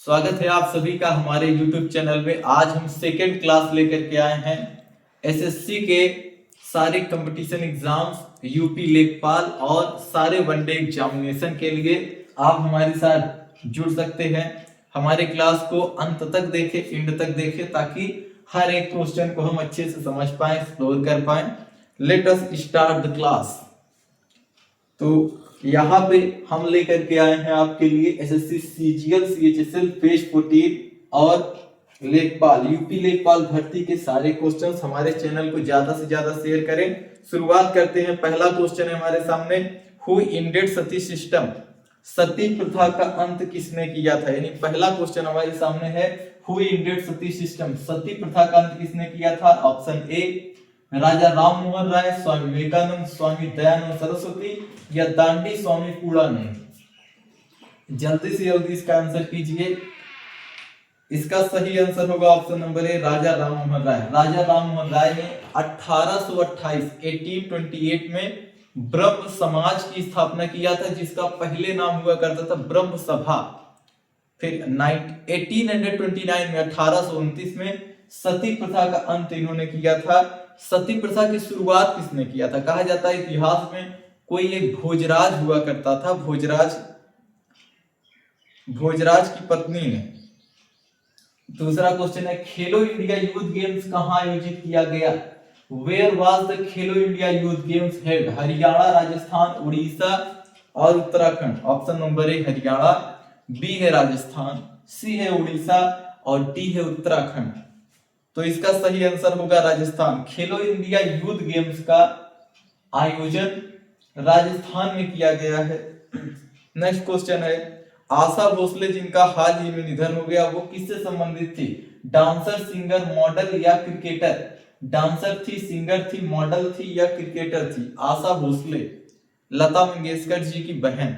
स्वागत है आप सभी का हमारे YouTube चैनल में। आज हम सेकेंड क्लास लेकर के आए हैं एसएससी के सारे कंपटीशन एग्जाम्स, यूपी लेखपाल और सारे वनडे एग्जामिनेशन के लिए आप हमारे साथ जुड़ सकते हैं। हमारे क्लास को अंत तक देखें, एंड तक देखें, ताकि हर एक क्वेश्चन को हम अच्छे से समझ पाए, एक्सप्लोर कर पाए। Let us start the class. तो यहाँ पे हम लेकर के आए हैं आपके लिए एसएससी सीजीएल सीएचएसएल पेज 14 और लेखपाल यूपी लेखपाल भर्ती के सारे क्वेश्चंस। हमारे चैनल को ज्यादा से ज्यादा शेयर करें। शुरुआत करते हैं। पहला क्वेश्चन है हमारे सामने, हु इंडेड सती सिस्टम? सती प्रथा का अंत किसने किया था? यानी पहला क्वेश्चन हमारे सामने है, हु इंडेड सती सिस्टम? सती प्रथा का अंत किसने किया था? ऑप्शन ए राजा राम मोहन राय, स्वामी विवेकानंद, स्वामी दयानंद सरस्वती या दांडी स्वामी कूड़ानंद। जल्दी से जल्दी इसका आंसर कीजिए। इसका सही आंसर होगा ऑप्शन नंबर ए, राजा राम मोहन राय। राजा राम मोहन राय ने 1828 में ब्रह्म समाज की स्थापना किया था, जिसका पहले नाम हुआ करता था ब्रह्म सभा। फिर 1829 में 1829 में सती प्रथा का अंत इन्होंने किया था। सती प्रथा की शुरुआत किसने किया था? कहा जाता है इतिहास में कोई एक भोजराज हुआ करता था, भोजराज की पत्नी ने। दूसरा क्वेश्चन है, खेलो इंडिया यूथ गेम्स कहां आयोजित किया गया? Where was the Khelo India youth games held? Haryana, Rajasthan, Orissa और Uttarakhand. Option number A Haryana, B है राजस्थान, सी है उड़ीसा और डी है उत्तराखंड। तो इसका सही आंसर होगा राजस्थान। खेलो इंडिया यूथ गेम्स का आयोजन राजस्थान में किया गया है। नेक्स्ट क्वेश्चन है, आशा भोसले जिनका हाल ही में निधन हो गया, वो किससे संबंधित थी? डांसर, सिंगर, मॉडल या क्रिकेटर? डांसर थी, सिंगर थी, मॉडल थी या क्रिकेटर थी? आशा भोसले लता मंगेशकर जी की बहन।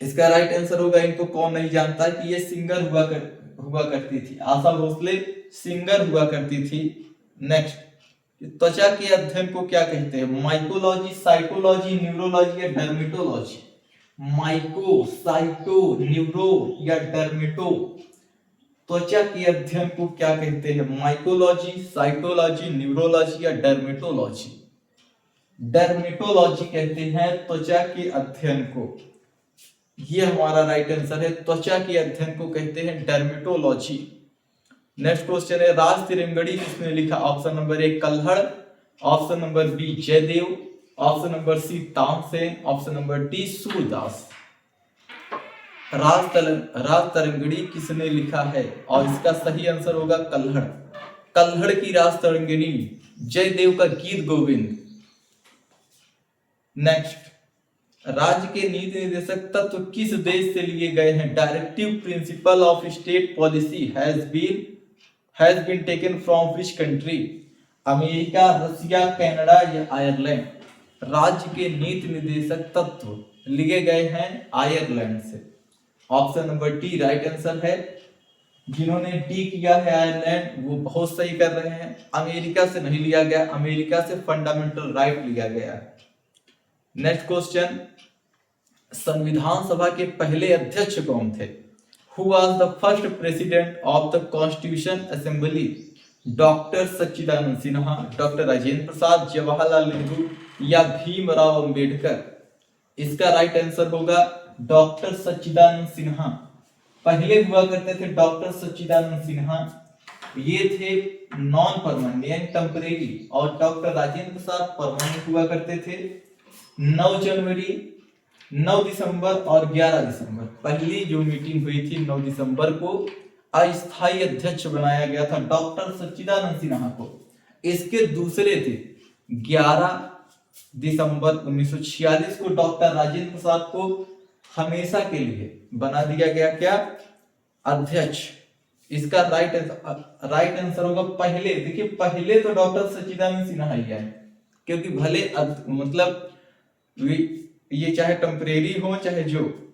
इसका राइट आंसर होगा, इनको कौन नहीं जानता कि ये सिंगर हुआ करती थी। आशा भोसले सिंगर हुआ करती थी। नेक्स्ट, त्वचा के अध्ययन को क्या कहते हैं? माइकोलॉजी, साइटोलॉजी, न्यूरोलॉजी या डर्मेटोलॉजी? माइको, साइटो, न्यूरो या डर्मेटो? त्वचा के अध्ययन को क्या कहते हैं? माइकोलॉजी, साइटोलॉजी, न्यूरोलॉजी या डर्मेटोलॉजी? डर्मेटोलॉजी कहते हैं त्वचा के अध्ययन को। ये हमारा राइट आंसर है। त्वचा के अध्ययन को कहते हैं डर्मेटोलॉजी। नेक्स्ट क्वेश्चन है, राज तिरंगड़ी किसने लिखा? Option number A Kalhana, option number B Jayadev, option number C Tansen, option number D Surdas. Rajatarangini किसने लिखा है? और इसका सही आंसर होगा कल्हड़। कल्हड़ की राज तिरंगड़ी, जयदेव का गीत गोविंद। नेक्स्ट, राज्य के नीति निर्देशक तत्व किस देश से लिए गए हैं? Directive principle of state policy has been taken from which country? America, Russia, Canada या आयरलैंड? राज्य के नीति निर्देशक तत्व लिए गए हैं आयरलैंड से। Option number D right answer है। जिन्होंने डी किया है आयरलैंड, वो बहुत सही कर रहे हैं। अमेरिका से नहीं लिया गया, अमेरिका से फंडामेंटल राइट लिया गया है। नेक्स्ट क्वेश्चन, संविधान सभा के पहले अध्यक्ष कौन थे? Who was the first president of the Constitution Assembly? Doctor Sachchidanand Sinha, doctor Rajendra Prasad, Jawaharlal Nehru या भीमराव अंबेडकर? इसका राइट आंसर होगा डॉक्टर सच्चिदानंद सिन्हा। पहले हुआ करते थे डॉक्टर सच्चिदानंद सिन्हा, ये थे नॉन परमानेंट, टेम्परेरी, और डॉक्टर राजेंद्र प्रसाद परमानेंट हुआ करते थे। 9 जनवरी, 9 दिसंबर और 11 दिसंबर, पहली जो मीटिंग हुई थी 9 दिसंबर को अस्थायी अध्यक्ष बनाया गया था डॉक्टर सच्चिदानंद सिन्हा को। इसके दूसरे थे 11 दिसंबर 1946 को डॉक्टर राजेंद्र प्रसाद को हमेशा के लिए बना दिया गया क्या? अध्यक्ष। इसका राइट आंसर होगा पहले। देखिए, पहले तो डॉक्टर सच्चिदानंद सिन्हा ही है, क्योंकि भले मतलब ये चाहे टेम्परेरी हो चाहे जो।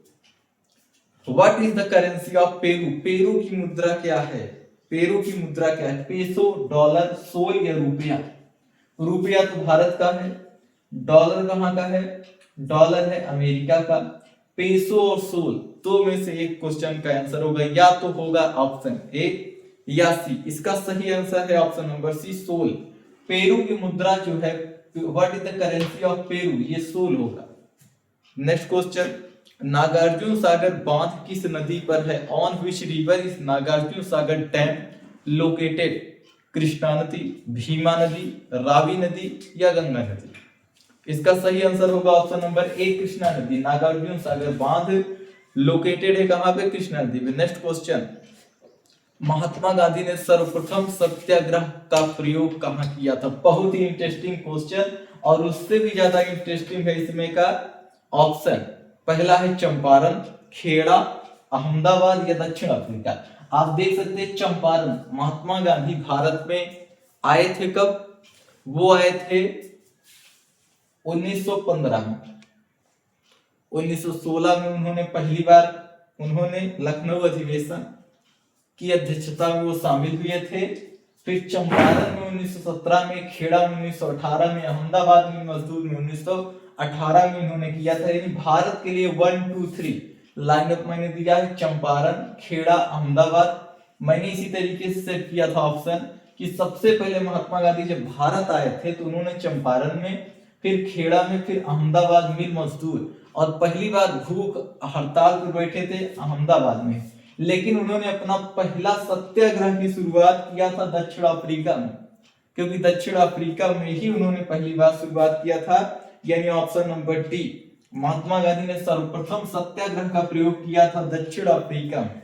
What is the currency of Peru? Peru की मुद्रा क्या है? पेरू की मुद्रा क्या है? पेसो, डॉलर, सोल या रुपया? रुपया तो भारत का है। डॉलर कहाँ का है? डॉलर है अमेरिका का। पेसो और सोल, दो में से एक क्वेश्चन का आंसर होगा, या तो होगा ऑप्शन ए या सी। इसका सही आंसर है option number C, sol. Peru की मुद्रा जो है, what is the currency of Peru, ये सोल होगा। नेक्स्ट क्वेश्चन, नागार्जुन सागर बांध किस नदी पर है? On which river is Nagarjuna Sagar dam located? Krishna नदी, भीमा नदी, रावी नदी या गंगा नदी? इसका सही आंसर होगा ऑप्शन नंबर ए, कृष्णा नदी। नागार्जुन सागर बांध लोकेटेड है कहां पे? कृष्णा नदी में। नेक्स्ट क्वेश्चन, महात्मा गांधी ने सर्वप्रथम सत्याग्रह का प्रयोग कहां किया था? बहुत ही इंटरेस्टिंग क्वेश्चन, और उससे भी ज्यादा इंटरेस्टिंग है इसमें का ऑप्शन। पहला है चंपारण, खेड़ा, अहमदाबाद या दक्षिण अफ्रीका। आप देख सकते हैं चंपारण, महात्मा गांधी भारत में आए थे कब? वो आए थे 1915 में। 1916 में उन्होंने पहली बार लखनऊ अधिवेशन की अध्यक्षता में वो शामिल हुए थे। फिर चंपारण में 1917 में, खेड़ा में 1918 में, अहमदाबाद में, मजदूर में 1918 में इन्होंने किया था। यानी भारत के लिए 1 2 3 लाइनअप मैंने दिया है, चंपारण, खेड़ा, अहमदाबाद। मैंने इसी तरीके से सेट किया था ऑप्शन कि सबसे पहले महात्मा गांधी जब भारत आए थे तो उन्होंने चंपारण में, फिर खेड़ा में, फिर अहमदाबाद मिल मजदूर, और पहली बार भूख हड़ताल पर बैठे थे अहमदाबाद में। लेकिन उन्होंने अपना पहला सत्याग्रह की शुरुआत किया था दक्षिण अफ्रीका में, क्योंकि दक्षिण अफ्रीका में ही उन्होंने पहली बार शुरुआत किया था। यानी option number D, Mahatma Gandhi ने सर्वप्रथम सत्याग्रह का प्रयोग किया था दक्षिण अफ्रीका में।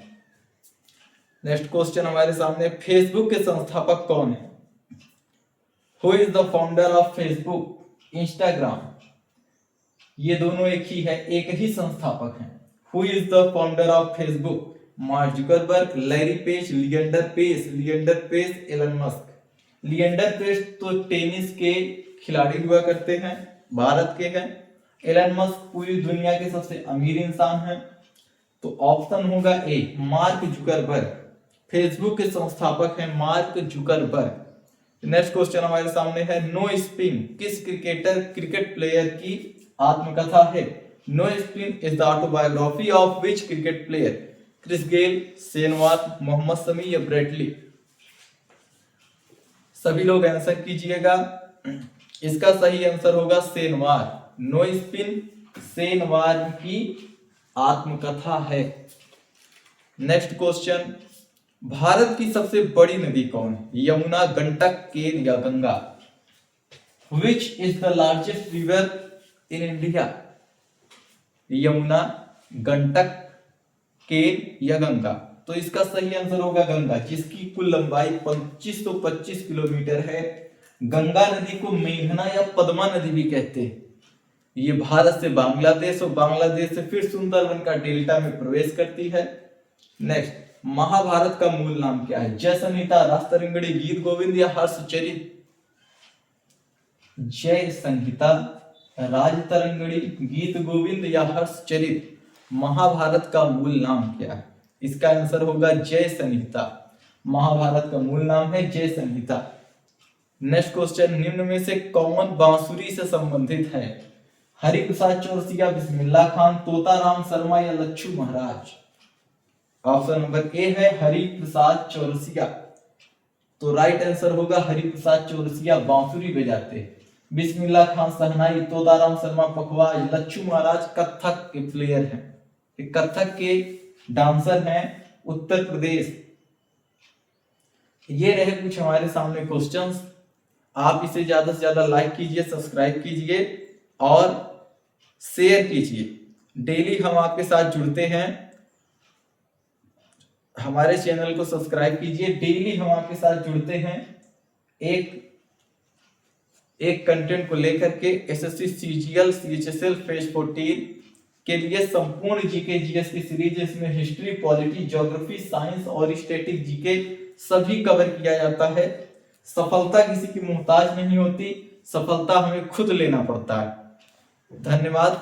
नेक्स्ट क्वेश्चन हमारे सामने, फेसबुक के संस्थापक कौन है? Who is the founder of Facebook, Instagram? ये दोनों एक ही है, एक ही संस्थापक हैं। Who is the founder of Facebook? Mark Zuckerberg, Larry Page, Leander Paes, Elon Musk. Leander Paes तो टेनिस के खिलाड़ी हुआ करते हैं, भारत के हैं। एलन मस्क पूरी दुनिया के सबसे अमीर इंसान हैं। तो ऑप्शन होगा ए, मार्क जुकरबर्ग। फेसबुक के संस्थापक हैं मार्क जुकरबर्ग। नेक्स्ट क्वेश्चन हमारे सामने है, नो स्पिन किस क्रिकेट प्लेयर की आत्मकथा है? No spin is the autobiography of which cricket player? Chris Gayle, Shane Warne, Mohammed Shami या ब्रेटली? सभी लोग आंसर कीजिएगा। इसका सही आंसर होगा Shane Warne. No spin Shane Warne की आत्मकथा है। नेक्स्ट क्वेश्चन, भारत की सबसे बड़ी नदी कौन है? यमुना, गंडक, केन या Ganga? Which is the largest river in India? Yamuna, Gandak, Ken या गंगा? तो इसका सही आंसर होगा गंगा, जिसकी कुल लंबाई 2525 किलोमीटर है। गंगा नदी को मेघना या पद्मा नदी भी कहते हैं। ये भारत से बांग्लादेश और बांग्लादेश से फिर सुंदरबन का डेल्टा में प्रवेश करती है। नेक्स्ट, महाभारत का मूल नाम क्या है? जय संहिता, राजतरंगिणी, गीत गोविंद या हर्षचरित? जय संहिता, राजतरंगिणी, गीत गोविंद या हर्षचरित? महाभारत का मूल नाम क्या है? इसका आंसर होगा जय संहिता। महाभारत का मूल नाम है जय संहिता। नेक्स्ट क्वेश्चन, निम्न में से कौन बांसुरी से संबंधित है? हरिप्रसाद चौरसिया, बिस्मिल्लाह खान, तोताराम शर्मा या लच्छू महाराज? ऑप्शन नंबर ए है हरिप्रसाद चौरसिया। तो राइट आंसर होगा हरिप्रसाद चौरसिया बांसुरी बजाते। बिस्मिल्लाह खान शहनाई, तोताराम शर्मा पखवाज, लच्छू महाराज कथक के प्लेयर हैं, कथक के डांसर हैं, उत्तर प्रदेश। ये रहे कुछ हमारे सामने क्वेश्चंस। आप इसे ज्यादा से ज्यादा लाइक कीजिए, सब्सक्राइब कीजिए और शेयर कीजिए। डेली हम आपके साथ जुड़ते हैं, हमारे चैनल को सब्सक्राइब कीजिए। डेली हम आपके साथ जुड़ते हैं एक कंटेंट को लेकर के। एसएससी सीजीएल सीएचएसएल फेज 14 के लिए संपूर्ण जीके जीएस की सीरीज, इसमें हिस्ट्री, पॉलिटी, ज्योग्राफी, साइंस और स्टैटिक जीके सभी कवर किया जाता है। सफलता किसी की मोहताज नहीं होती, सफलता हमें खुद लेना पड़ता है। धन्यवाद।